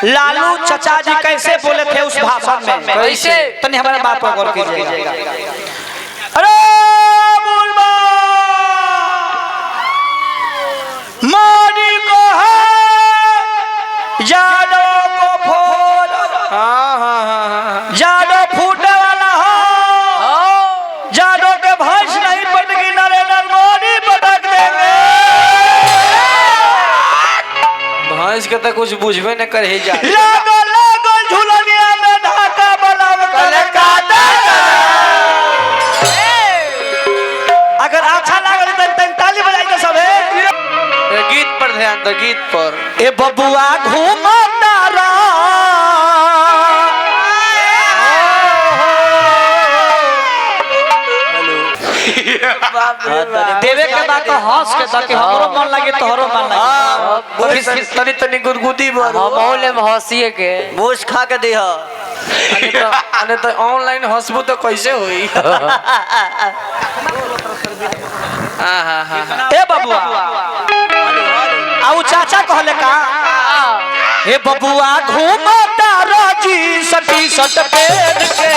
लालू चचा जी कैसे बोले थे उस भाषण में, कैसे? तनी हमारे बात पर गौर कीजिएगा। अरे बुलबा मोदी को है जादो को फोड़, जादो फूटे वाला हो, जादो के भैंस नहीं पटकी नरेंद्र मोदी पटक देंगे। भैंस के तो कुछ बुझबे न करे जा। लागो लागो झुलनिया में धाका बलाव कलकाता। अगर अच्छा लागल तो ताली बजाई तो सब है। गीत पर ध्यान दो, गीत पर। ए बबुआ घूमता रहा देवे के बाद तो हंस के ताकि हमरो मन लगे तोहरो मन लगे। तनी तनी गुदगुदी बोल। माहौल में हंसिए के मूछ खा के दिह। अने तो ऑनलाइन हंसबू तो कैसे होई। ए बबुआ आउ चाचा कहले का, हे बबुआ घूमता राजी सटी सट पेड़ के,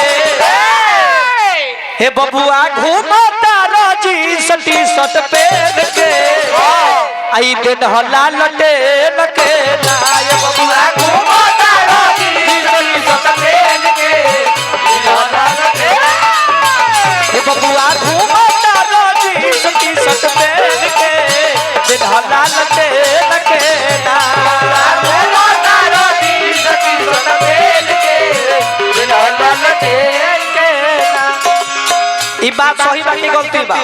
हे बबुआ घूमता राजी सटी सट पेड़ के, आई दिन हला लटे लके ना। ये बबुआ घूमता राजी सटी सट पेड़ के, हे बबुआ घूमता राजी सटी सट पेड़ के, दिन हला लटे लके ना। घूमता राजी सटी सट पेड़ के, दिन हला लटे लके ना। ई बात सही बात की गलती बा?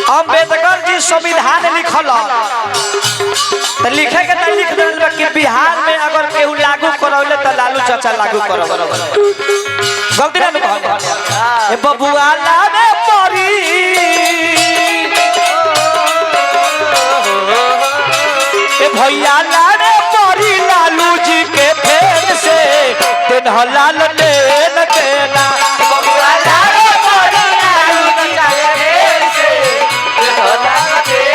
अम्बेडकर जी संविधान लिखल तो लिखे के तो लिख देल कि बिहार में अगर केहू लागू करौले तो लालू चाचा लागू करौले। गलती ना कहले। ए बबुआ लावे परी, ए भैया लावे परी लालू जी के फेर से, दिन हलाल ले लगे ना। बबुआ लावे परी लालू जी के फेर से, दिन हलाल ले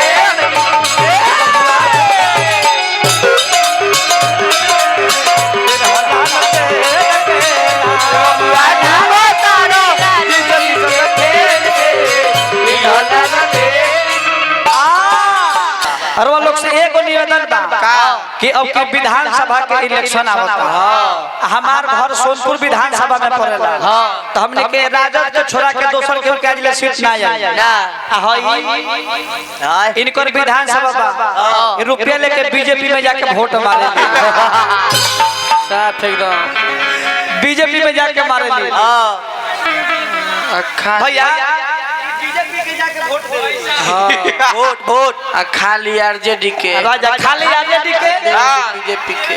और वो लोग से एक निवेदन बा कि अब की विधानसभा के इलेक्शन आवता, हमार घर सोनपुर विधानसभा में पड़ेला, तो हमने के राजद के छोड़ा के दोसर के आज ले सीट ना आई इनकर विधानसभा बा, रुपया लेके बीजेपी में जाके वोट मारे साथ एकदम बीजेपी में जाके मारे भैया बीजेपी के जाके वोट दे। वोट वोट खाली आरजेडी के, खाली आरजेडी के, बीजेपी के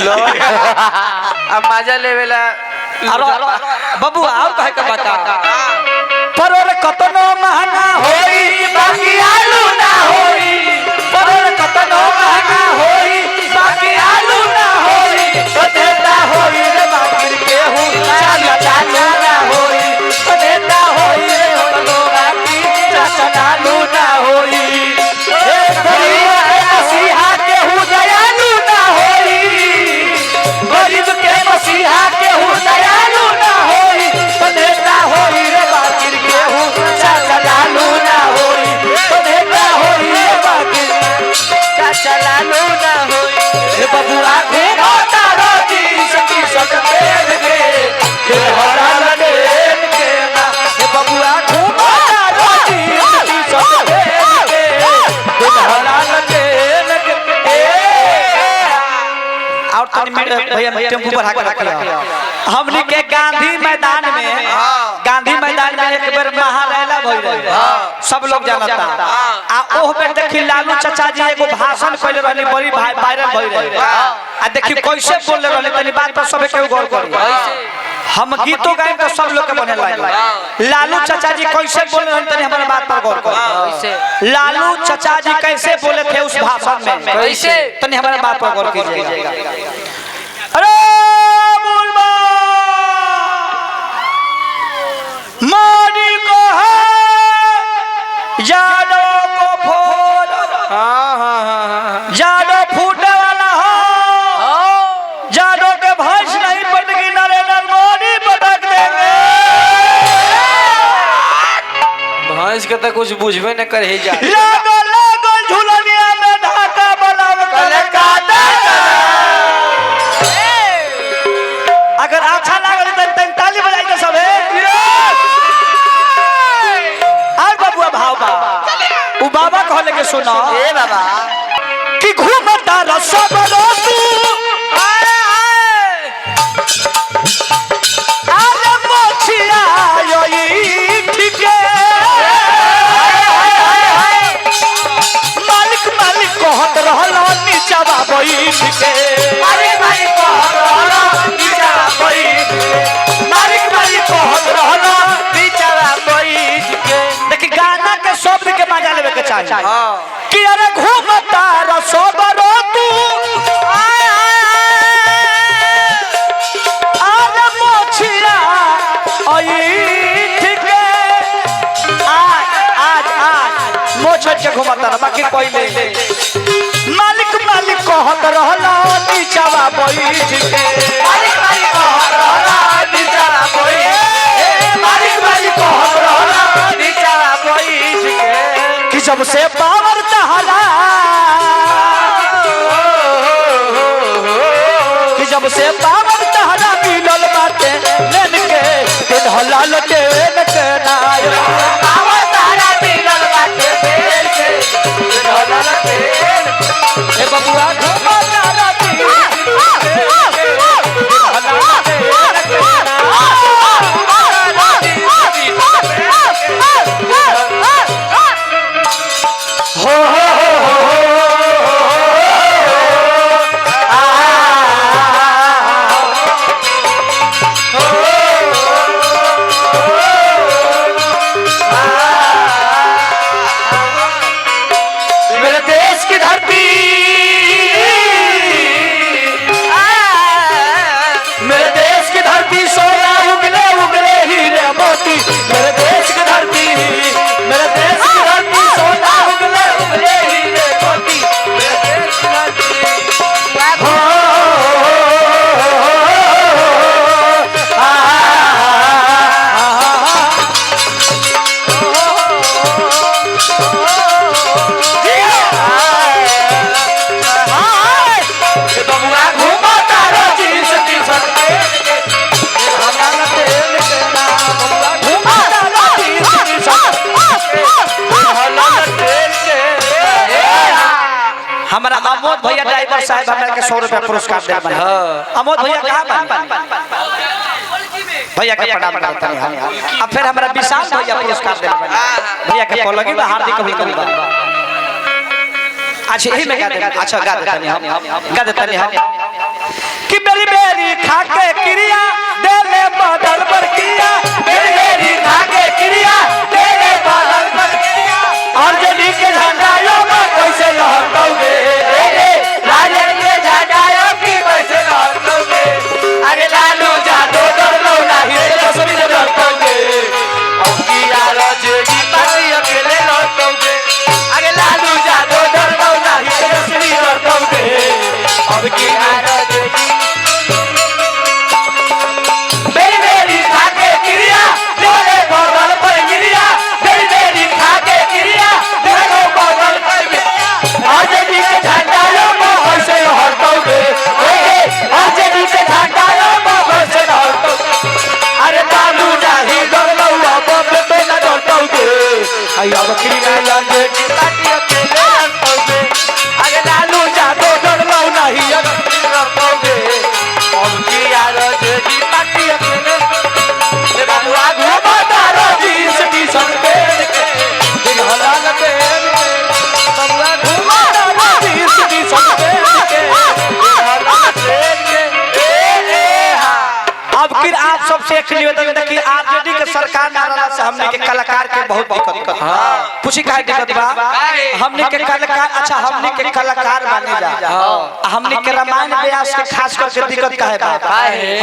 लो अब मजा लेवेला। बाबू आओ कहे के बता परोर कतनो महंगा होई बाकी आलू ना होई, परोर कतनो महंगा होई बाकी आलू ना होई, तो देता होई रे बाकी केहू चाचा चालू ना होई, तो देता होई रे तो बाकी चाचा चालू ना होई। ए गरीब के मसीहा केहू दयालु ना होई, गरीब के मसीहा केहू दयालु ना होई, तो देता होई रे बाकी केहू चाचा चालू ना होई, तो देता होई रे बाकी चाचा चालू ना होई। हे बबुआ घूमता रोटी सती सट पेड़ के, हे हरा लगे के ना। हे बबुआ घूमता रोटी सती सट पेड़ के, हे हरा लगे के। और तनी भैया टेम्पू बढ़ा के रखियो। हमनी के गांधी मैदान में एक बार महारैला भइल रहे, सब लोग जानता। आ ओह पे देखी लालू चाचा जी एगो भाषण कइले रहली, बड़ी वायरल भइल रहे। आ देखी कैसे बोलले रहले, तनी बात पर सब केहू गौर करी। हम गीतो गाएं तो सब लोग के बने लागे। लालू चाचा जी कैसे बोले रहले, तनी हमारे बात पर गौर करी। लालू चाचा जी कैसे बोले थे उस भाषण में, कैसे? तनी हमारे बात पर गौर कीजिएगा। अरे बुलबा मोदी को है जादो को फोड़, जादो फूटे वाला के तो कुछ बुझबे न कर ही जा लागो लागो झुलनिया में ढाका बलाव कलकाता। अगर अच्छा लागल त ताली बजाई दे सबे। आ बाबूआ भाव बा उ बाबा कहले के सुनो ए बाबा कि घूमता रसबरो तू आले मोछिया योई ठीके मालिक मालिक कहत रहल नीचवा बैठ के मालिक मालिक कहत रहल नीचवा बैठ के मालिक मालिक कहत रहल नीचवा बैठ के। देखी गाना के शब्द के मजा लेवे के चाहिए कि अरे घूमता रसबरो तू आले मोछिया ओई ठीके आज मोछ के घुमता ना बाकी कोई नहीं। मालिक मालिक कहत रहला नीचवा बैठ के मालिक मालिक कहत रहला नीचवा बैठ मालिक मालिक कहत रहला नीचवा बैठ के कि जब से पावर तहला कि जब से पावर तहला मिलल बाटे लेन के दिन हलाल के के नाय पावर तहला मिलल बाटे लेन के दिन हलाल के ए बबुआ घुमता राती मेरे देश की धरती मेरे देश की धरती सोना उगले उगले हीरे मोती मेरे देश की धरती मेरे देश की धरती सोना उगले उगले हीरे मोती मेरे देश की धरती हमारा अमोद भैया ड्राइवर साहब हमरा के 100 रुपया पुरस्कार दे बना। अमोद भैया कहां बा भैया के प्रणाम करता हूं। अब फिर हमारा विशाल भैया पुरस्कार दे बना भैया के पलगी में हार्दिक अभिनंदन। अच्छा यही में गा दे अच्छा गा देते हम कि मेरी मेरी खाके क्रिया देले बदल पर किया मेरी मेरी खाके क्रिया देले बदल पर किया और जदी के झंडायो में कैसे लहराओगे राजे के झंडायो की कैसे लहराओगे अरे लालू जादो डरलो नहीं रे सभी डरतोगे अब की आवाज की पार्टी अकेले लड़तोगे अरे लालू जादो डरलो नहीं रे सभी डरतोगे अब की आवाज मेरी मेरी खाके क्रिया तेरे बदल पर गिरिया मेरी मेरी खाके क्रिया तेरे बदल पर गिरिया आजादी के झंडाओं में कैसे लहराओगे आजादी के झंडाओं में कैसे लहराओगे अरे लालू जाही डरलो अब पे न डरतोगे आई अब की लालू की पार्टी अकेले लड़तोगे अरे लालू जादो डरलो नहीं अब डरतोगे अब की आवाज की पार्टी अकेले ए बबुआ घुमता राजी सटी संगे दिन हलाल के बबुआ घुमता राजी सटी संगे दिन हलाल के अब फिर आप सबसे एक निवेदन है कि आरजेडी के सरकार ना रहला से हमने के कलाकार के बहुत दिक्कत हां पूछी काहे दिक्कत बा हमने के कलाकार अच्छा हमने के कलाकार बने जा हमने के रामायण व्यास के खास करके दिक्कत काहे बा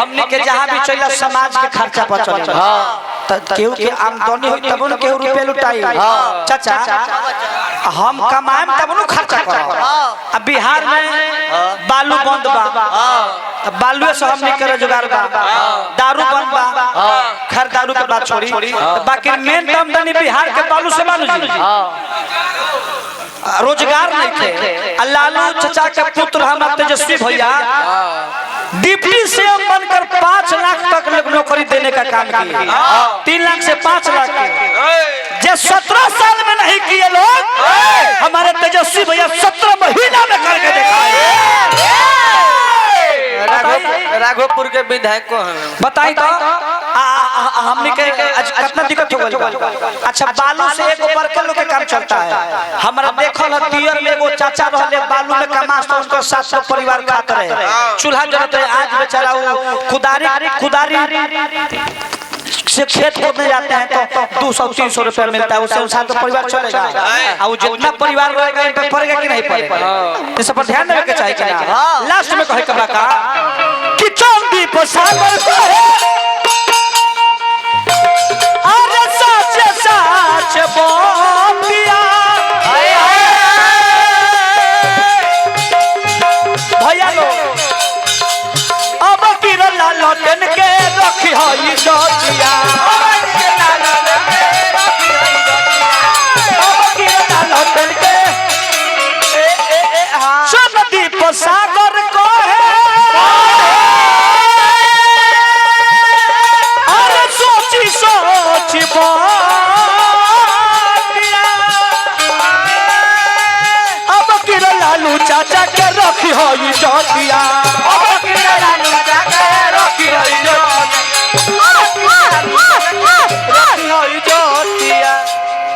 हमने के जहां भी चला समाज के खर्चा पर चल त केहू के आमदनी होई तब न केहू रुपया लुटाई चाचा हम कमाएम तब न खर्चा करब अब बिहार में बालू बंद बा बालुए से हमने करे जुगाड़ बा दारू बन बा खैर दारू के बात छोड़ी बाकी मेन आमदनी बिहार के बालू से बालू जी रोजगार नहीं थे। लालू चाचा के पुत्र हम तेजस्वी भैया डिप्टी सीएम बनकर 5 लाख तक नौकरी देने का काम किए 3 लाख से 5 लाख जो 17 साल में नहीं किए लोग हमारे तेजस्वी भैया 17 महीना में करके दिखाए। राघोपुर के विधायक को बताई तो हमने के आज कितना दिक्कत हो गई। अच्छा बालू से एक ऊपर के लोग के काम चलता है। हमारा देखल तियर में एगो चाचा रहले बालू में कमास तो उनको 700 परिवार खाते रहे चूल्हा जलते रहे। आज बेचारा वो खुदारी से खेत खोदने जाते हैं तो 200-300 रुपया मिलता है उससे अनुसार तो परिवार चलेगा। और जितना परिवार रहेगा इन पर पड़ेगा कि नहीं पड़ेगा इस पर ध्यान देने के चाहिए कि ना। लास्ट में कहे कबा का कि चांदी पर सागर को अरे सच बोलिया भैया लो अब किरला लौटन के रखी है जोतिया सुनदीप सागर को है अरे सोची अब किरो लालू चाचा के रखी हो जोतिया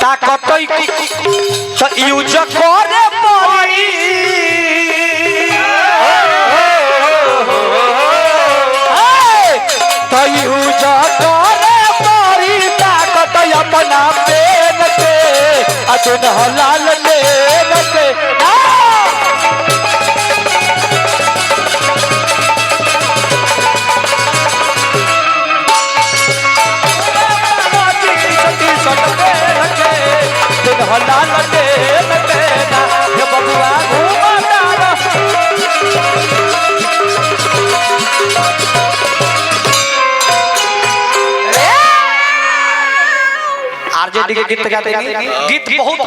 ताकत यूज करे पड़ी तो यूज करे पड़ी ताकत अपना पेन के अतुन हलाल देन के हलाल देन देना ये बबुआ घूमदार आरजेडी के गीत गाते गीत बहुत